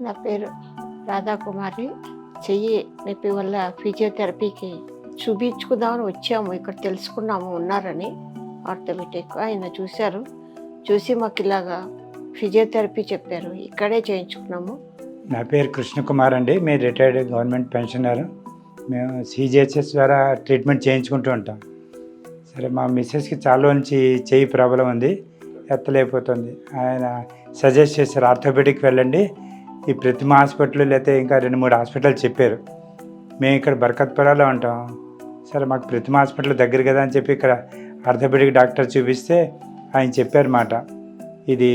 నా పేరు రాధాకుమారి. చెయ్యి నొప్పి వల్ల ఫిజియోథెరపీకి చూపించుకుందామని వచ్చాము. ఇక్కడ తెలుసుకున్నాము ఉన్నారని. ఆర్థోపెడిక్ ఆయన చూశారు. చూసి మాకు ఇలాగా ఫిజియోథెరపీ చెప్పారు. ఇక్కడే చేయించుకున్నాము. నా పేరు కృష్ణకుమార్ అండి. మీరు రిటైర్డ్ గవర్నమెంట్ పెన్షనర్. మేము సిజిహెచ్ఎస్ ద్వారా ట్రీట్మెంట్ చేయించుకుంటూ ఉంటాం. సరే, మా మిస్సెస్కి చాలా నుంచి చెయ్యి ప్రాబ్లం ఉంది, ఎత్తలేకపోతుంది. ఆయన సజెస్ట్ చేశారు ఆర్థోపెడిక్ వెళ్ళండి, ఈ ప్రతిమ హాస్పిటల్ లేకపోతే ఇంకా 2-3 హాస్పిటల్ చెప్పారు. మేము ఇక్కడ బర్కత్పురాలో ఉంటాం. సరే, మాకు ప్రతిమ హాస్పిటల్ దగ్గర కదా అని చెప్పి ఇక్కడ ఆర్థోపెడిక్ డాక్టర్ చూపిస్తే ఆయన చెప్పారన్నమాట, ఇది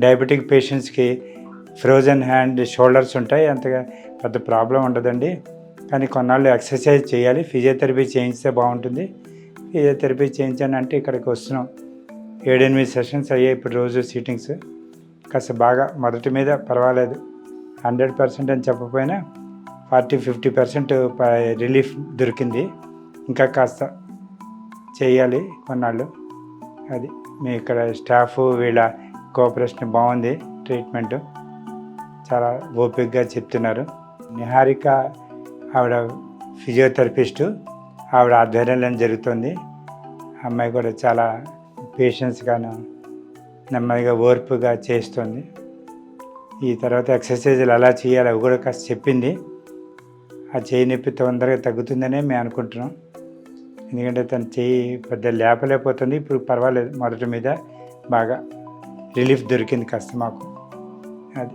డయాబెటిక్ పేషెంట్స్కి ఫ్రోజన్ హ్యాండ్ షోల్డర్స్ ఉంటాయి, అంతగా పెద్ద ప్రాబ్లం ఉండదండి, కానీ కొన్నాళ్ళు ఎక్సర్సైజ్ చేయాలి, ఫిజియోథెరపీ చేయిస్తే బాగుంటుంది. ఫిజియోథెరపీ చేయించానంటే ఇక్కడికి వస్తున్నాం. 7-8 సెషన్స్ అయ్యాయి ఇప్పుడు రోజు సీటింగ్స్. కాస్త బాగా మొదటి మీద పర్వాలేదు, 100% అని చెప్పకపోయినా 40-50% రిలీఫ్ దొరికింది. ఇంకా కాస్త చేయాలి కొన్నాళ్ళు. అది మీ ఇక్కడ స్టాఫ్ వీళ్ళ కోఆపరేషన్ బాగుంది, ట్రీట్మెంటు చాలా ఓపికగా చెప్తున్నారు. నిహారిక ఆవిడ ఫిజియోథెరపిస్టు, ఆవిడ ఆధ్వర్యంలో జరుగుతుంది. అమ్మాయి కూడా చాలా పేషెన్స్గాను నెమ్మదిగా ఓర్పుగా చేస్తుంది. ఈ తర్వాత ఎక్సర్సైజులు ఎలా చేయాలి అవి కూడా కాస్త చెప్పింది. ఆ చేయి నొప్పి తొందరగా తగ్గుతుందనే మేము అనుకుంటున్నాం. ఎందుకంటే తన చేయి పెద్ద లేపలేకపోతుంది. ఇప్పుడు పర్వాలేదు, మొదటి మీద బాగా రిలీఫ్ దొరికింది కాస్త మాకు. అది